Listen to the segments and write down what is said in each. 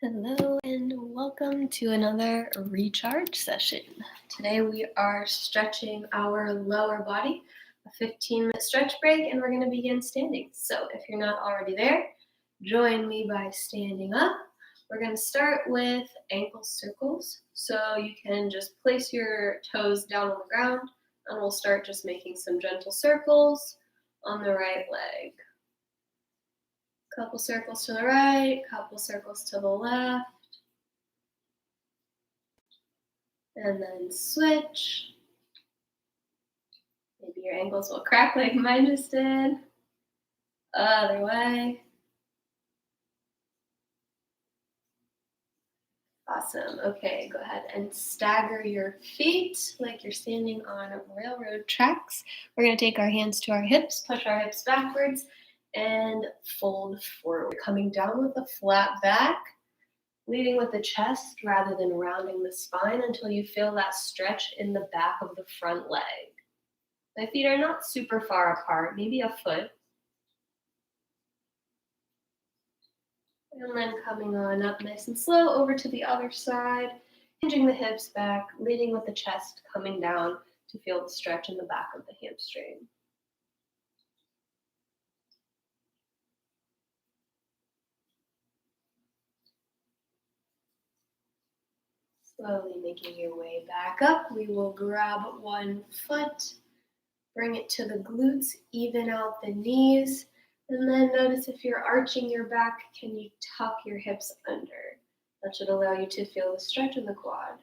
Hello and welcome to another recharge session. Today we are stretching our lower body, a 15-minute stretch break, and we're going to begin standing. So if you're not already there, join me by standing up. We're going to start with ankle circles. So you can just place your toes down on the ground and we'll start just making some gentle circles on the right leg. Couple circles to the right, couple circles to the left. And then switch. Maybe your ankles will crack like mine just did. Other way. Awesome. Okay, go ahead and stagger your feet like you're standing on railroad tracks. We're going to take our hands to our hips, push our hips backwards, and fold forward. Coming down with a flat back, leading with the chest rather than rounding the spine until you feel that stretch in the back of the front leg. My feet are not super far apart, maybe a foot. And then coming on up nice and slow over to the other side, hinging the hips back, leading with the chest coming down to feel the stretch in the back of the hamstring. Slowly making your way back up, we will grab one foot, bring it to the glutes, even out the knees, and then notice if you're arching your back, can you tuck your hips under? That should allow you to feel the stretch in the quad.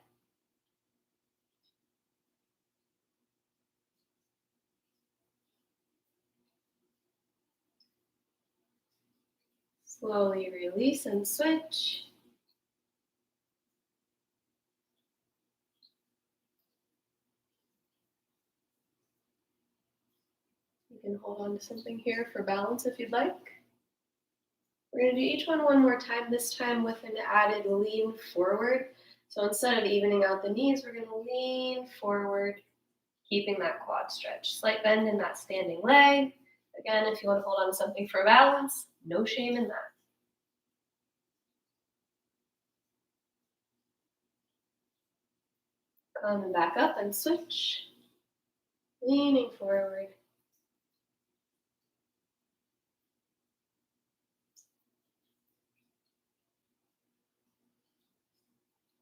Slowly release and switch. You can hold on to something here for balance if you'd like. We're going to do each one more time, this time with an added lean forward. So instead of evening out the knees, we're going to lean forward, keeping that quad stretch. Slight bend in that standing leg. Again, if you want to hold on to something for balance, no shame in that. Coming back up and switch. Leaning forward.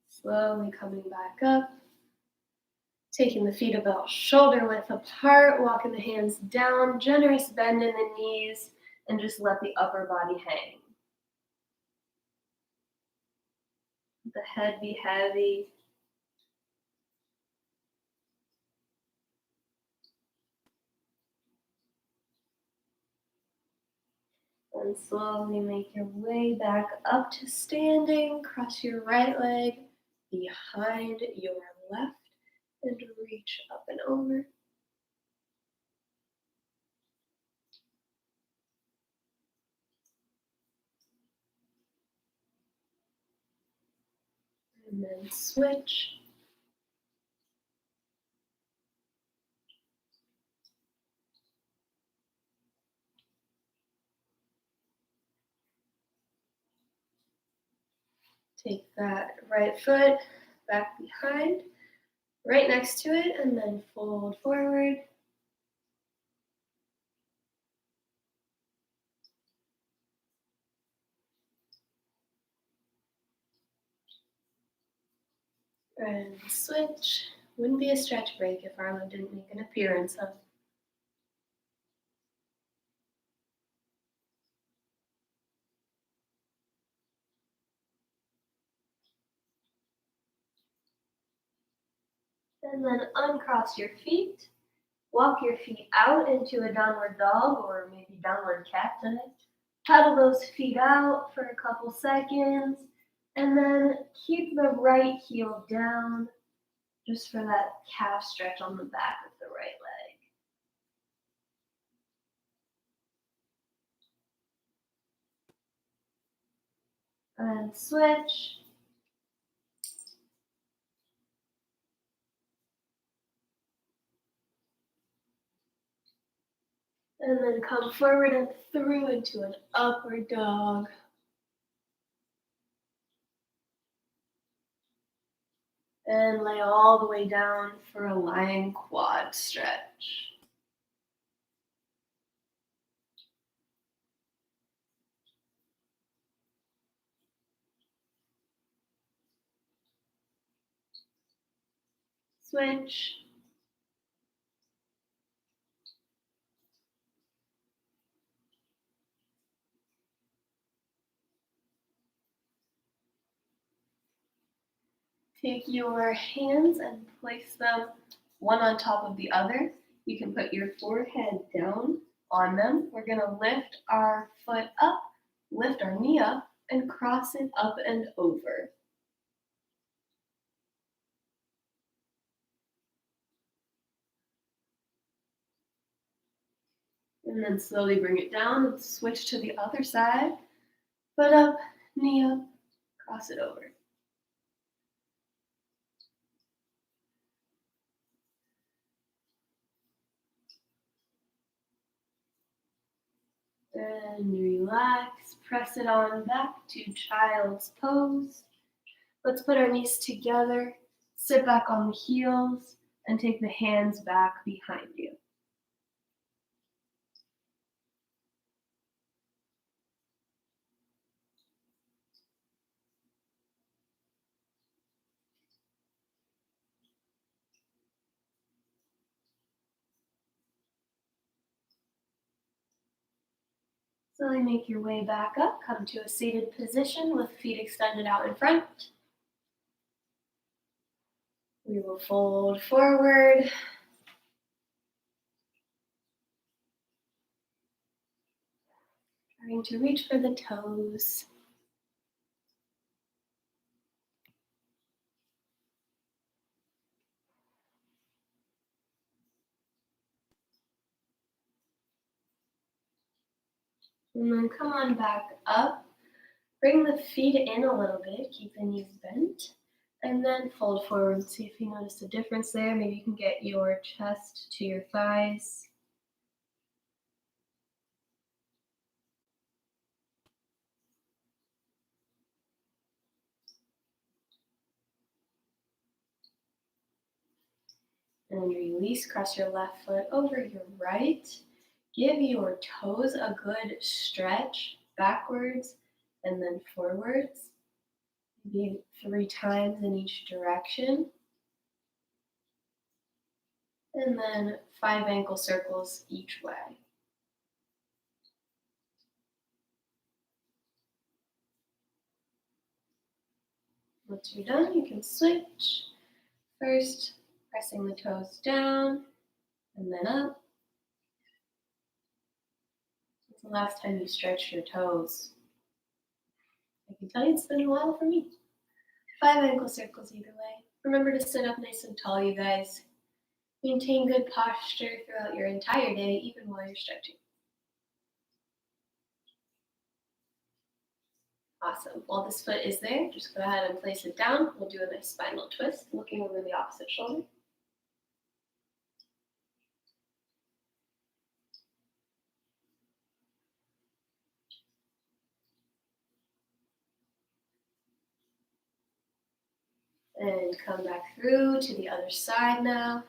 Slowly coming back up. Taking the feet about shoulder width apart, walking the hands down, generous bend in the knees, and just let the upper body hang. The head be heavy. And slowly make your way back up to standing. Cross your right leg behind your left and reach up and over. And then switch. Take that right foot back behind, right next to it, and then fold forward. And switch. Wouldn't be a stretch break if Arlo didn't make an appearance, huh? And then uncross your feet. Walk your feet out into a downward dog or maybe downward cat today. Pedal those feet out for a couple seconds. And then keep the right heel down just for that calf stretch on the back of the right leg. And switch. And then come forward and through into an upward dog. And lay all the way down for a lying quad stretch. Switch. Take your hands and place them one on top of the other. You can put your forehead down on them. We're going to lift our foot up, lift our knee up, and cross it up and over. And then slowly bring it down and switch to the other side. Foot up, knee up, cross it over. And relax, press it on back to child's pose. Let's put our knees together, sit back on the heels, and take the hands back behind you. Slowly make your way back up. Come to a seated position with feet extended out in front. We will fold forward. Trying to reach for the toes. And then come on back up. Bring the feet in a little bit. Keep the knees bent. And then fold forward. See if you notice a difference there. Maybe you can get your chest to your thighs. And release, cross your left foot over your right. Give your toes a good stretch backwards and then forwards. Maybe 3 times in each direction. And then 5 ankle circles each way. Once you're done, you can switch. First, pressing the toes down and then up. When's the last time you stretched your toes? I can tell you it's been a while for me. 5 ankle circles either way. Remember to sit up nice and tall, you guys. Maintain good posture throughout your entire day, even while you're stretching. Awesome. While this foot is there, just go ahead and place it down. We'll do a nice spinal twist, looking over the opposite shoulder. And come back through to the other side now.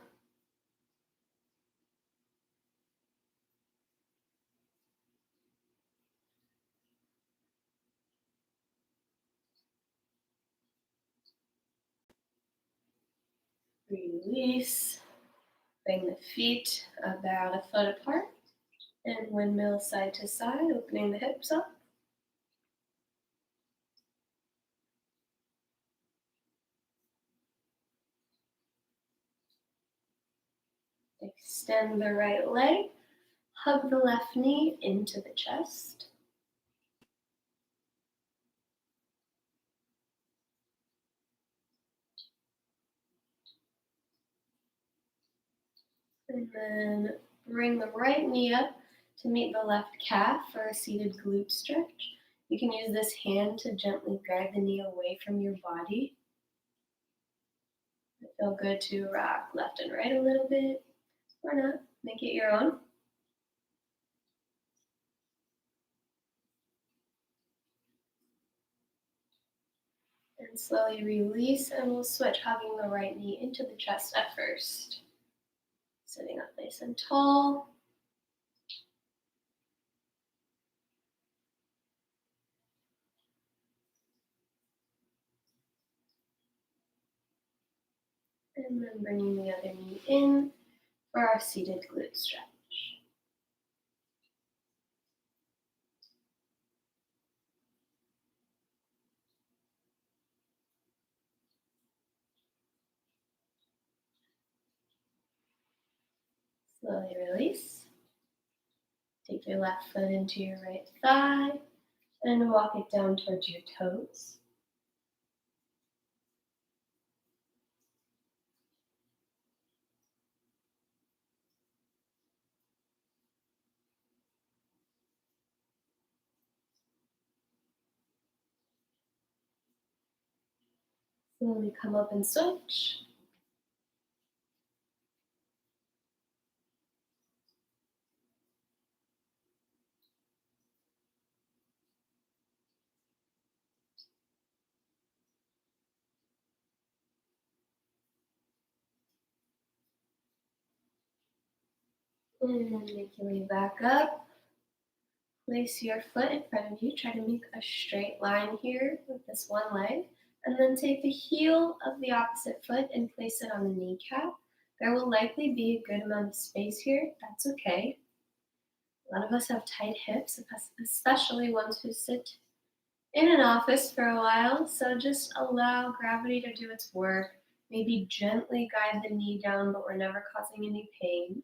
Release. Bring the feet about a foot apart. And windmill side to side, opening the hips up. Extend the right leg. Hug the left knee into the chest. And then bring the right knee up to meet the left calf for a seated glute stretch. You can use this hand to gently guide the knee away from your body. It feels good to rock left and right a little bit, or not. Make it your own. And And slowly release, and we'll switch, hugging the right knee into the chest at first. Sitting up nice and tall. And then bringing the other knee in for our seated glute stretch. Slowly release. Take your left foot into your right thigh and walk it down towards your toes. Slowly come up and switch. And make your way back up. Place your foot in front of you. Try to make a straight line here with this one leg. And then take the heel of the opposite foot and place it on the kneecap. There will likely be a good amount of space here. That's okay. A lot of us have tight hips, especially ones who sit in an office for a while. So just allow gravity to do its work. Maybe gently guide the knee down, but we're never causing any pain.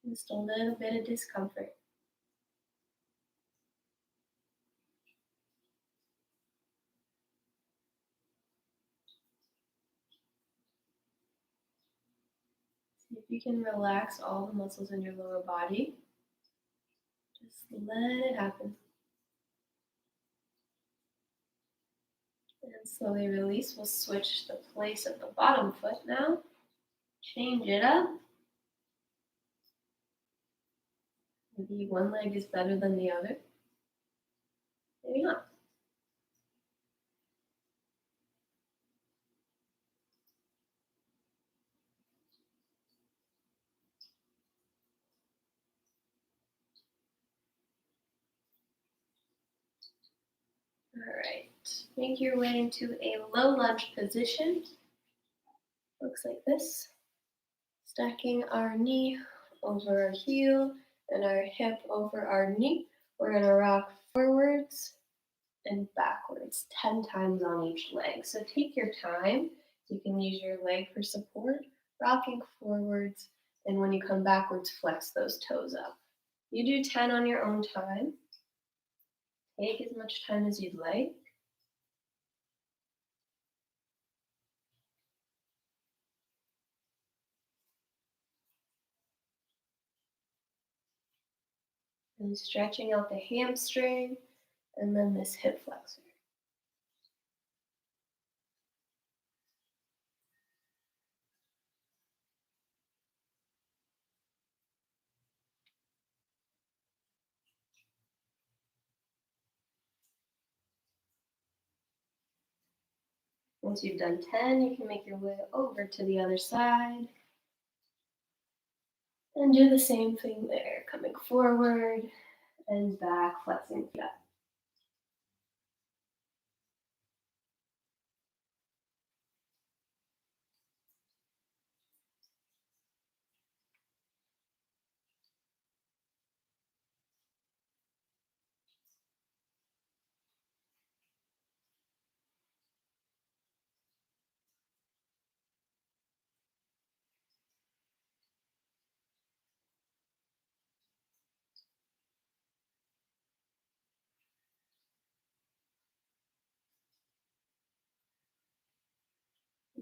Just a little bit of discomfort. See if you can relax all the muscles in your lower body. Just let it happen. And slowly release. We'll switch the place of the bottom foot now. Change it up. Maybe one leg is better than the other. Maybe not. All right. Make your way into a low lunge position. Looks like this. Stacking our knee over our heel and our hip over our knee. We're going to rock forwards and backwards 10 times on each leg. So take your time. You can use your leg for support, rocking forwards, and when you come backwards, flex those toes up. You do 10 on your own time. Take as much time as you'd like. And stretching out the hamstring and then this hip flexor. Once you've done 10, you can make your way over to the other side. And do the same thing there, coming forward and back, flexing feet up.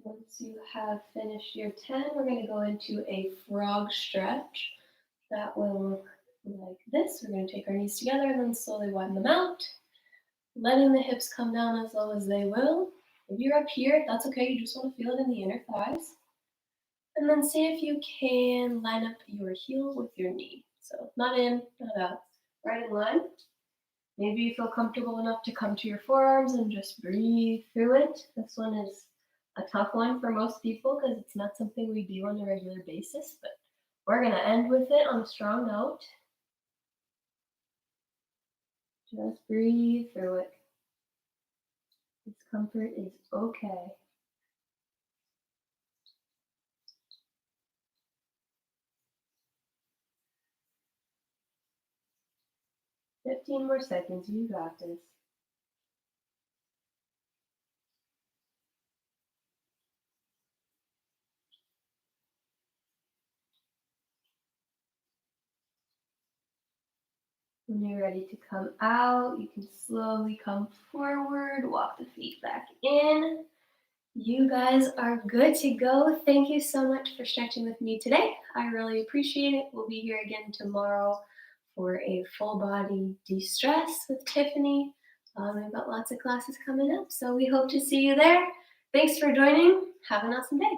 Once you have finished your 10, we're going to go into a frog stretch. That will look like this. We're going to take our knees together and then slowly widen them out, letting the hips come down as low as they will. If you're up here, that's okay. You just want to feel it in the inner thighs. And then see if you can line up your heel with your knee. So not in, not out, right in line. Maybe you feel comfortable enough to come to your forearms and just breathe through it. This one is a tough one for most people because it's not something we do on a regular basis, but we're going to end with it on a strong note. Just breathe through it. Discomfort is okay. "15 more seconds, you got this." When you're ready to come out, you can slowly come forward, walk the feet back in. You guys are good to go. Thank you so much for stretching with me today. I really appreciate it. We'll be here again tomorrow for a full body de-stress with Tiffany. We've got lots of classes coming up, so we hope to see you there. Thanks for joining. Have an awesome day.